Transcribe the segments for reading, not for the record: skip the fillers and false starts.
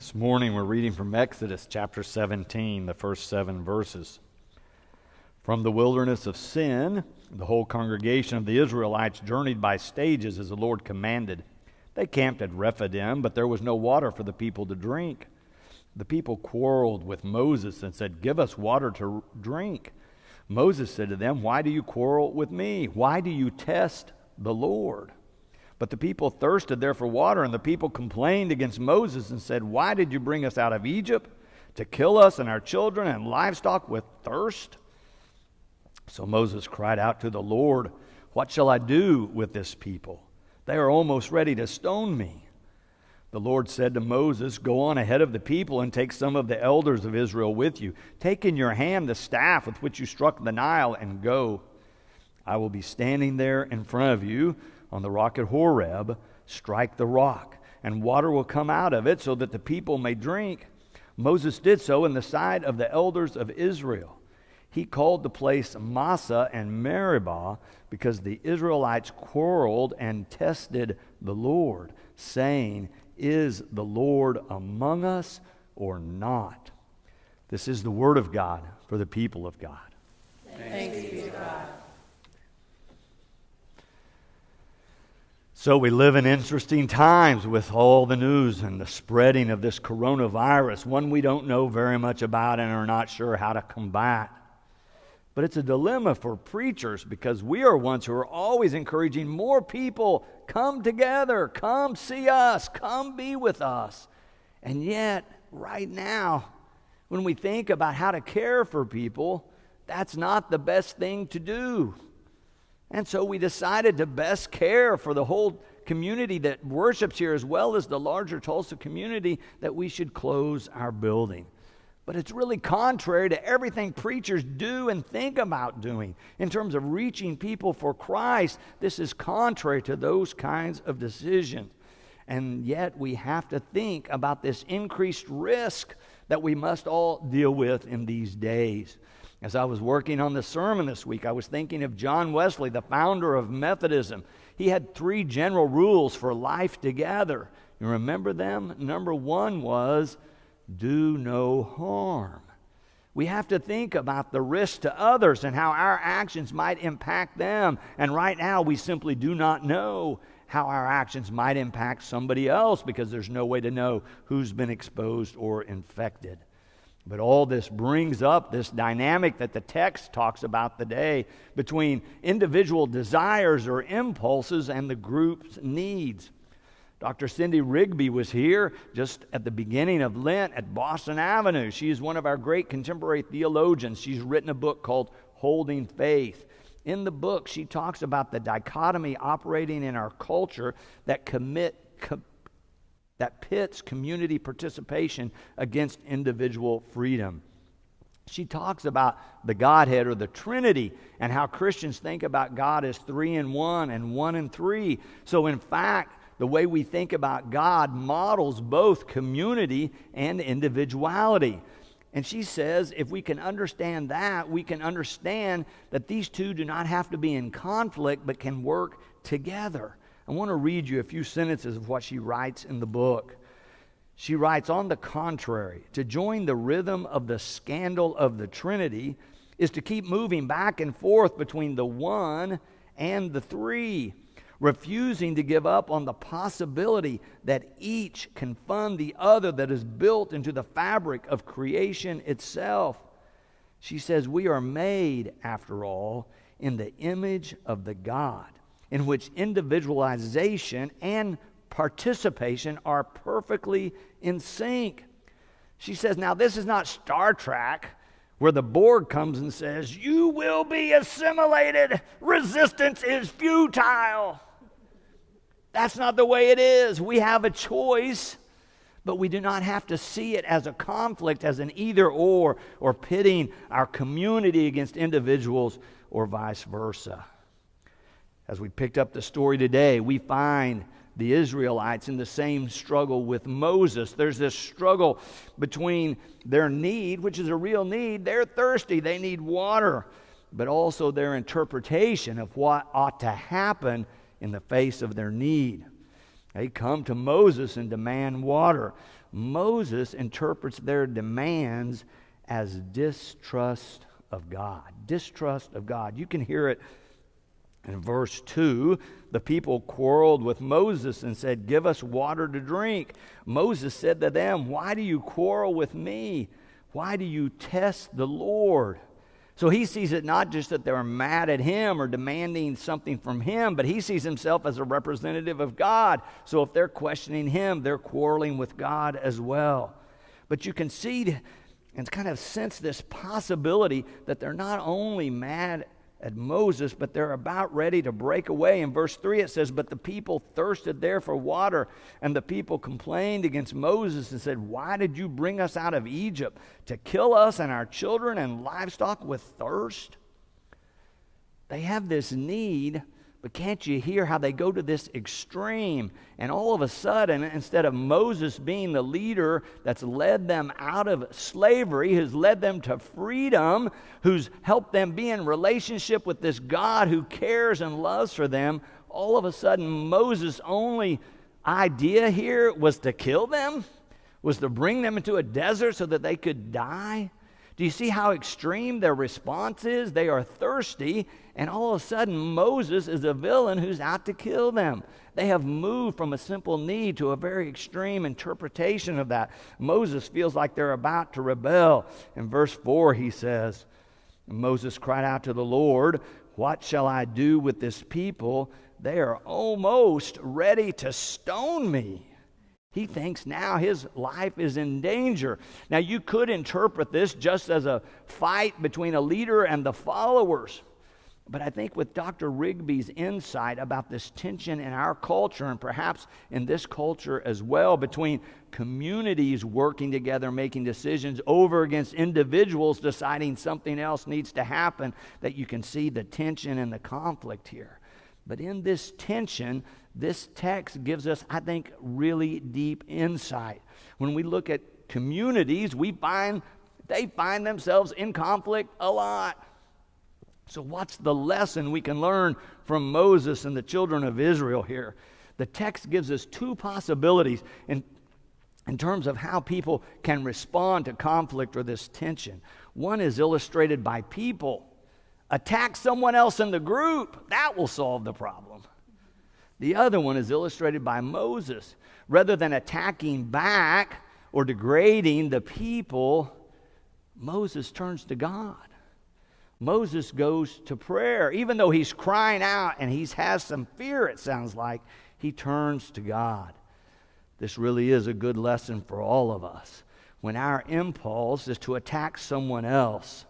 This morning we're reading from Exodus chapter 17, the first 7 verses. From the wilderness of Sin, the whole congregation of the Israelites journeyed by stages as the Lord commanded. They camped at Rephidim, but there was no water for the people to drink. The people quarreled with Moses and said, "Give us water to drink." Moses said to them, "Why do you quarrel with me? Why do you test the Lord?" But the people thirsted there for water, and the people complained against Moses and said, "Why did you bring us out of Egypt? To kill us and our children and livestock with thirst?" So Moses cried out to the Lord, "What shall I do with this people? They are almost ready to stone me." The Lord said to Moses, "Go on ahead of the people and take some of the elders of Israel with you. Take in your hand the staff with which you struck the Nile and go. I will be standing there in front of you on the rock at Horeb. Strike the rock, and water will come out of it so that the people may drink." Moses did so in the sight of the elders of Israel. He called the place Massah and Meribah because the Israelites quarreled and tested the Lord, saying, "Is the Lord among us or not?" This is the word of God for the people of God. Thanks be to God. So we live in interesting times with all the news and the spreading of this coronavirus, one we don't know very much about and are not sure how to combat. But it's a dilemma for preachers because we are ones who are always encouraging more people, come together, come see us, come be with us. And yet, right now, when we think about how to care for people, that's not the best thing to do. And so we decided to best care for the whole community that worships here as well as the larger Tulsa community that we should close our building. But it's really contrary to everything preachers do and think about doing in terms of reaching people for Christ. This is contrary to those kinds of decisions. And yet we have to think about this increased risk that we must all deal with in these days. As I was working on the sermon this week, I was thinking of John Wesley, the founder of Methodism. He had 3 general rules for life together. You remember them? Number 1 was, do no harm. We have to think about the risk to others and how our actions might impact them. And right now, we simply do not know how our actions might impact somebody else because there's no way to know who's been exposed or infected. But all this brings up this dynamic that the text talks about today between individual desires or impulses and the group's needs. Dr. Cindy Rigby was here just at the beginning of Lent at Boston Avenue. She is one of our great contemporary theologians. She's written a book called Holding Faith. In the book, she talks about the dichotomy operating in our culture that pits community participation against individual freedom. She talks about the Godhead or the Trinity and how Christians think about God as 3 in 1 and 1 in 3. So in fact, the way we think about God models both community and individuality. And she says if we can understand that, we can understand that these two do not have to be in conflict but can work together. I want to read you a few sentences of what she writes in the book. She writes, "On the contrary, to join the rhythm of the scandal of the Trinity is to keep moving back and forth between the 1 and the 3, refusing to give up on the possibility that each can fund the other that is built into the fabric of creation itself." She says, "We are made, after all, in the image of the God, in which individualization and participation are perfectly in sync." She says, now this is not Star Trek, where the Borg comes and says, "You will be assimilated. Resistance is futile." That's not the way it is. We have a choice, but we do not have to see it as a conflict, as an either or pitting our community against individuals or vice versa. As we picked up the story today, we find the Israelites in the same struggle with Moses. There's this struggle between their need, which is a real need. They're thirsty. They need water. But also their interpretation of what ought to happen in the face of their need. They come to Moses and demand water. Moses interprets their demands as distrust of God. Distrust of God. You can hear it in verse 2. The people quarreled with Moses and said, "Give us water to drink." Moses said to them, "Why do you quarrel with me? Why do you test the Lord?" So he sees it not just that they're mad at him or demanding something from him, but he sees himself as a representative of God. So if they're questioning him, they're quarreling with God as well. But you can see and kind of sense this possibility that they're not only mad at Moses, but they're about ready to break away. In verse 3 it says, "But the people thirsted there for water, and the people complained against Moses and said, 'Why did you bring us out of Egypt to kill us and our children and livestock with thirst?'" They have this need, but can't you hear how they go to this extreme? And all of a sudden, instead of Moses being the leader that's led them out of slavery, who's led them to freedom, who's helped them be in relationship with this God who cares and loves for them, all of a sudden Moses' only idea here was to kill them, was to bring them into a desert so that they could die. Do you see how extreme their response is? They are thirsty, and all of a sudden Moses is a villain who's out to kill them. They have moved from a simple need to a very extreme interpretation of that. Moses feels like they're about to rebel. In verse 4 he says, Moses cried out to the Lord, "What shall I do with this people? They are almost ready to stone me." He thinks now his life is in danger. Now, you could interpret this just as a fight between a leader and the followers. But I think with Dr. Rigby's insight about this tension in our culture, and perhaps in this culture as well, between communities working together, making decisions over against individuals deciding something else needs to happen, that you can see the tension and the conflict here. But in this tension, this text gives us, I think, really deep insight. When we look at communities, they find themselves in conflict a lot. So what's the lesson we can learn from Moses and the children of Israel here? The text gives us two possibilities in terms of how people can respond to conflict or this tension. One is illustrated by people. Attack someone else in the group. That will solve the problem. The other one is illustrated by Moses. Rather than attacking back or degrading the people, Moses turns to God. Moses goes to prayer. Even though he's crying out and he has some fear, it sounds like, he turns to God. This really is a good lesson for all of us. When our impulse is to attack someone else,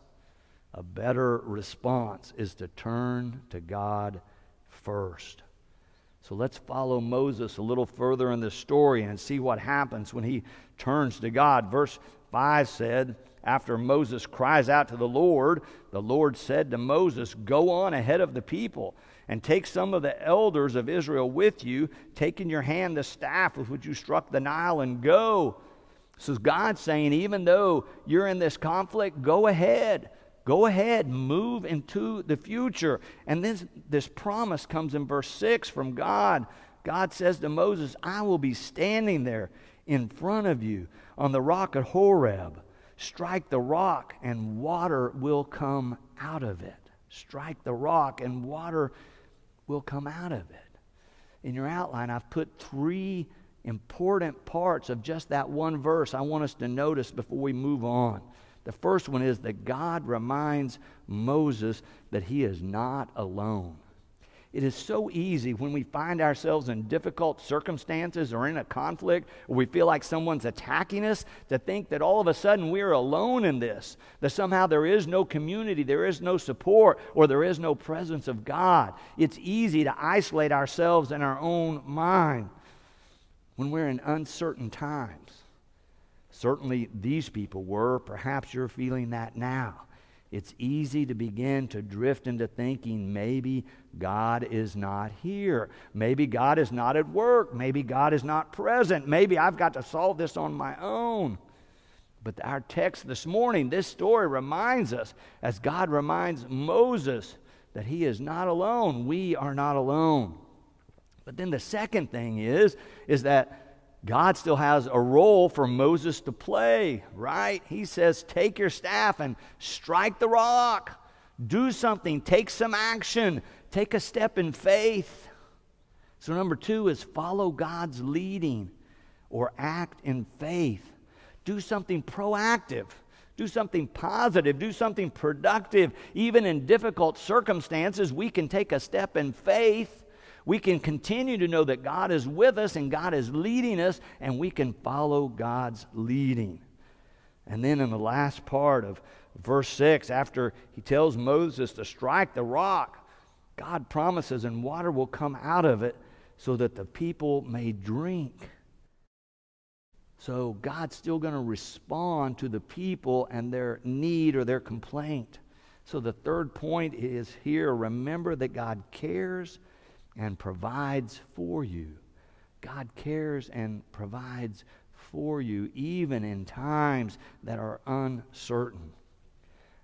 a better response is to turn to God first. So let's follow Moses a little further in the story and see what happens when he turns to God. Verse 5 said, after Moses cries out to the Lord said to Moses, "Go on ahead of the people and take some of the elders of Israel with you, take in your hand the staff with which you struck the Nile, and go." So God's saying, even though you're in this conflict, go ahead. Go ahead, move into the future. And then this promise comes in verse 6 from God. God says to Moses, "I will be standing there in front of you on the rock at Horeb. Strike the rock and water will come out of it." Strike the rock and water will come out of it. In your outline, I've put 3 important parts of just that one verse I want us to notice before we move on. The first one is that God reminds Moses that he is not alone. It is so easy when we find ourselves in difficult circumstances or in a conflict, or we feel like someone's attacking us, to think that all of a sudden we're alone in this, that somehow there is no community, there is no support, or there is no presence of God. It's easy to isolate ourselves in our own mind when we're in uncertain times. Certainly these people were. Perhaps you're feeling that now. It's easy to begin to drift into thinking maybe God is not here. Maybe God is not at work. Maybe God is not present. Maybe I've got to solve this on my own. But our text this morning, this story reminds us, as God reminds Moses, that he is not alone. We are not alone. But then the second thing is that God still has a role for Moses to play, right? He says, take your staff and strike the rock. Do something. Take some action. Take a step in faith. So number 2 is follow God's leading or act in faith. Do something proactive. Do something positive. Do something productive. Even in difficult circumstances, we can take a step in faith. We can continue to know that God is with us and God is leading us, and we can follow God's leading. And then in the last part of verse 6, after he tells Moses to strike the rock, God promises, and water will come out of it so that the people may drink. So God's still going to respond to the people and their need or their complaint. So the third point is here, remember that God cares and provides for you. God cares and provides for you even in times that are uncertain.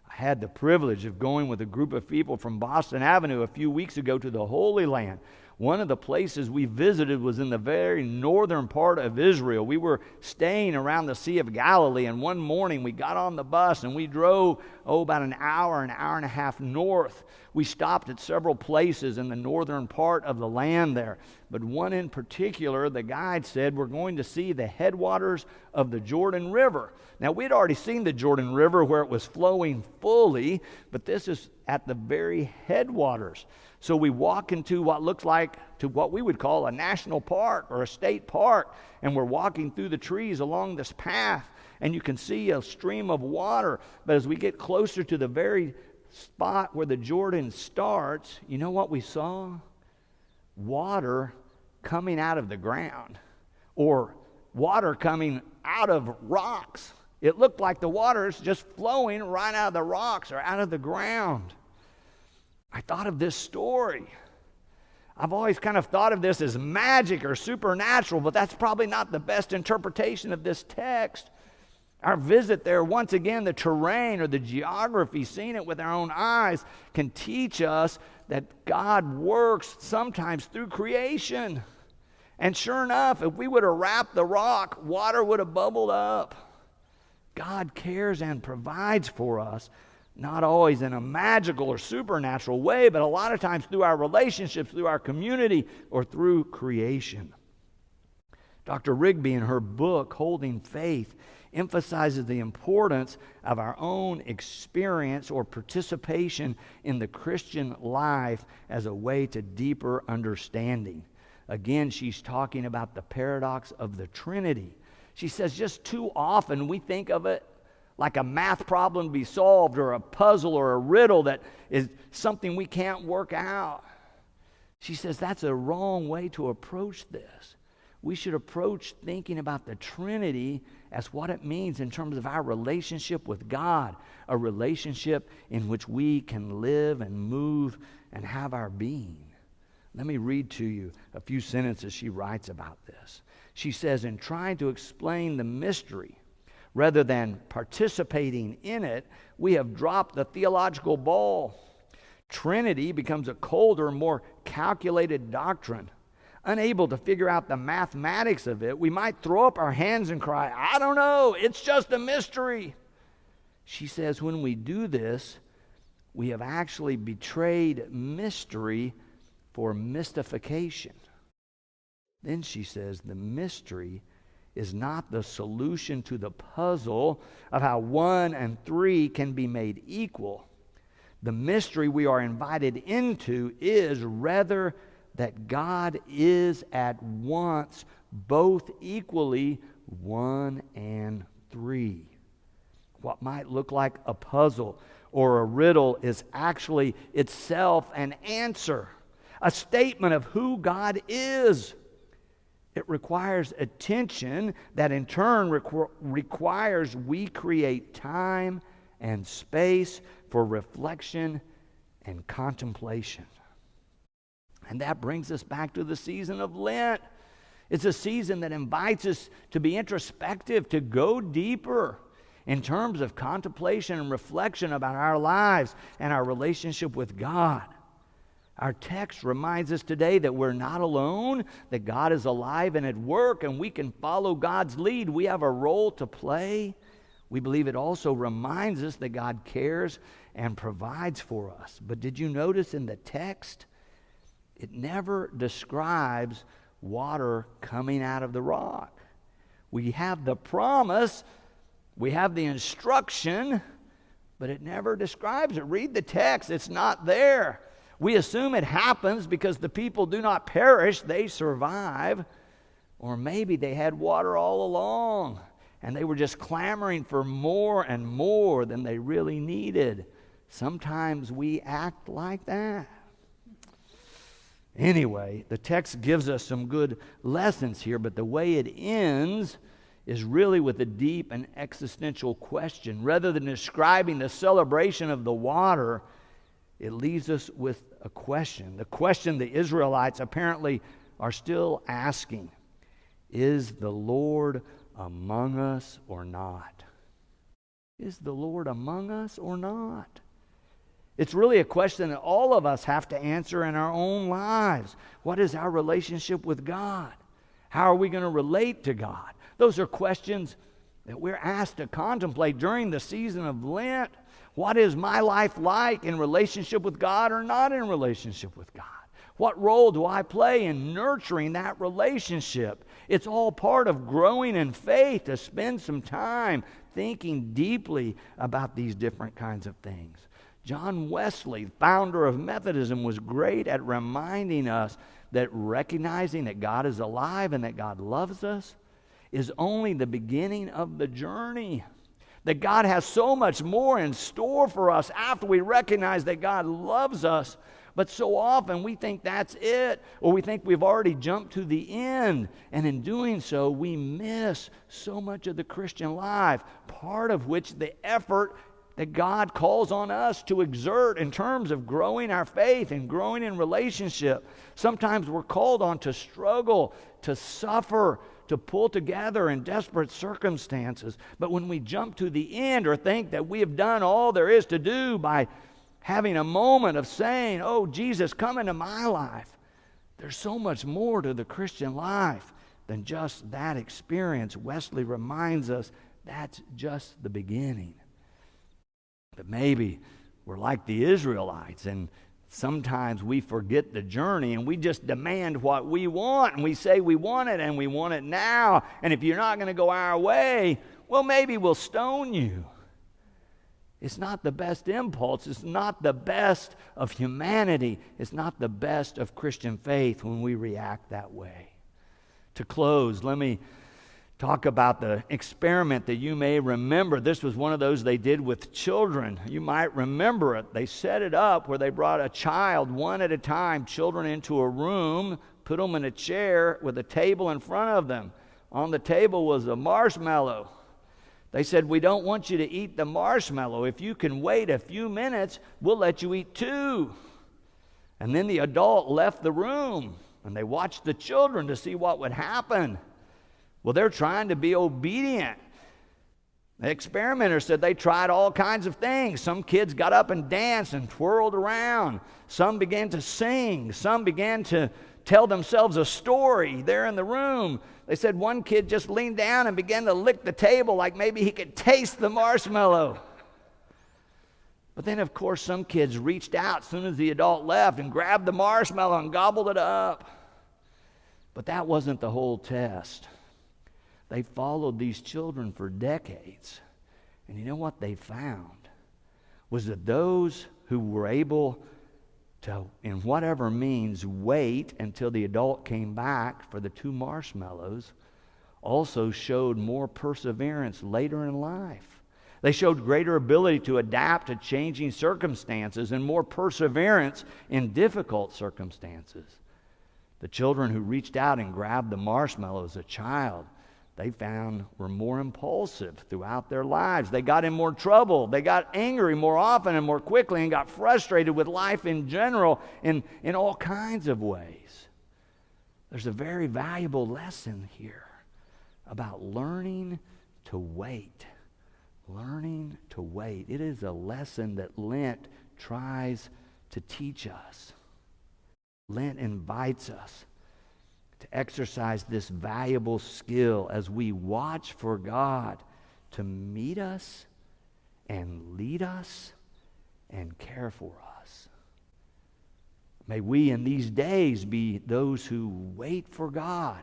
I had the privilege of going with a group of people from Boston Avenue a few weeks ago to the Holy Land. One of the places we visited was in the very northern part of Israel. We were staying around the Sea of Galilee, and one morning we got on the bus and we drove, about an hour and a half north. We stopped at several places in the northern part of the land there. But one in particular, the guide said, we're going to see the headwaters of the Jordan River. Now, we'd already seen the Jordan River where it was flowing fully, but this is at the very headwaters. So we walk into what looks like to what we would call a national park or a state park, and we're walking through the trees along this path, and you can see a stream of water. But as we get closer to the very spot where the Jordan starts, you know what we saw? Water coming out of the ground, or water coming out of rocks. It looked like the water is just flowing right out of the rocks or out of the ground. I thought of this story. I've always kind of thought of this as magic or supernatural, but that's probably not the best interpretation of this text. Our visit there, once again, the terrain or the geography, seeing it with our own eyes, can teach us that God works sometimes through creation. And sure enough, if we would have wrapped the rock, water would have bubbled up. God cares and provides for us, not always in a magical or supernatural way, but a lot of times through our relationships, through our community, or through creation. Dr. Rigby, in her book, Holding Faith, emphasizes the importance of our own experience or participation in the Christian life as a way to deeper understanding. Again, she's talking about the paradox of the Trinity. She says just too often we think of it like a math problem to be solved, or a puzzle or a riddle that is something we can't work out. She says that's a wrong way to approach this. We should approach thinking about the Trinity as what it means in terms of our relationship with God, a relationship in which we can live and move and have our being. Let me read to you a few sentences she writes about this. She says, in trying to explain the mystery, rather than participating in it, we have dropped the theological ball. Trinity becomes a colder, more calculated doctrine. Unable to figure out the mathematics of it, we might throw up our hands and cry, I don't know, it's just a mystery. She says when we do this, we have actually betrayed mystery for mystification. Then she says the mystery is not the solution to the puzzle of how 1 and 3 can be made equal. The mystery we are invited into is rather that God is at once both equally 1 and 3. What might look like a puzzle or a riddle is actually itself an answer, a statement of who God is. It requires attention that in turn requires we create time and space for reflection and contemplation. And that brings us back to the season of Lent. It's a season that invites us to be introspective, to go deeper in terms of contemplation and reflection about our lives and our relationship with God. Our text reminds us today that we're not alone, that God is alive and at work, and we can follow God's lead. We have a role to play. We believe it also reminds us that God cares and provides for us. But did you notice in the text, it never describes water coming out of the rock. We have the promise, we have the instruction, but it never describes it. Read the text, it's not there. We assume it happens because the people do not perish, they survive. Or maybe they had water all along and they were just clamoring for more and more than they really needed. Sometimes we act like that. Anyway, the text gives us some good lessons here, but the way it ends is really with a deep and existential question. Rather than describing the celebration of the water, it leaves us with a question. The question the Israelites apparently are still asking: is the Lord among us or not? Is the Lord among us or not? It's really a question that all of us have to answer in our own lives. What is our relationship with God? How are we going to relate to God? Those are questions that we're asked to contemplate during the season of Lent. What is my life like in relationship with God or not in relationship with God? What role do I play in nurturing that relationship? It's all part of growing in faith to spend some time thinking deeply about these different kinds of things. John Wesley, founder of Methodism, was great at reminding us that recognizing that God is alive and that God loves us is only the beginning of the journey. That God has so much more in store for us after we recognize that God loves us. But so often we think that's it, or we think we've already jumped to the end. And in doing so, we miss so much of the Christian life, part of which the effort that God calls on us to exert in terms of growing our faith and growing in relationship. Sometimes we're called on to struggle, to suffer, to pull together in desperate circumstances. But when we jump to the end or think that we have done all there is to do by having a moment of saying, "Oh, Jesus, come into my life," there's so much more to the Christian life than just that experience. Wesley reminds us that's just the beginning. But maybe we're like the Israelites, and sometimes we forget the journey and we just demand what we want, and we say we want it and we want it now. And if you're not going to go our way, well, maybe we'll stone you. It's not the best impulse. It's not the best of humanity. It's not the best of Christian faith when we react that way. To close, let me talk about the experiment that you may remember. This was one of those they did with children. You might remember it. They set it up where they brought a child one at a time, children into a room, put them in a chair with a table in front of them. On the table was a marshmallow. They said, "We don't want you to eat the marshmallow. If you can wait a few minutes, we'll let you eat 2. And then the adult left the room, and they watched the children to see what would happen. Well, they're trying to be obedient. The experimenter said they tried all kinds of things. Some kids got up and danced and twirled around. Some began to sing. Some began to tell themselves a story there in the room. They said one kid just leaned down and began to lick the table like maybe he could taste the marshmallow. But then, of course, some kids reached out as soon as the adult left and grabbed the marshmallow and gobbled it up. But that wasn't the whole test. They followed these children for decades. And you know what they found? Was that those who were able to, in whatever means, wait until the adult came back for the 2 marshmallows also showed more perseverance later in life. They showed greater ability to adapt to changing circumstances and more perseverance in difficult circumstances. The children who reached out and grabbed the marshmallow as a child, they found were more impulsive throughout their lives. They got in more trouble. They got angry more often and more quickly and got frustrated with life in general in all kinds of ways. There's a very valuable lesson here about learning to wait. Learning to wait. It is a lesson that Lent tries to teach us. Lent invites us to exercise this valuable skill as we watch for God to meet us and lead us and care for us. May we in these days be those who wait for God,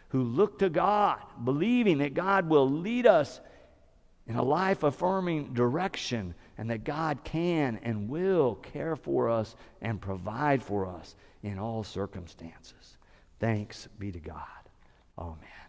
who look to God, believing that God will lead us in a life-affirming direction and that God can and will care for us and provide for us in all circumstances. Thanks be to God. Amen.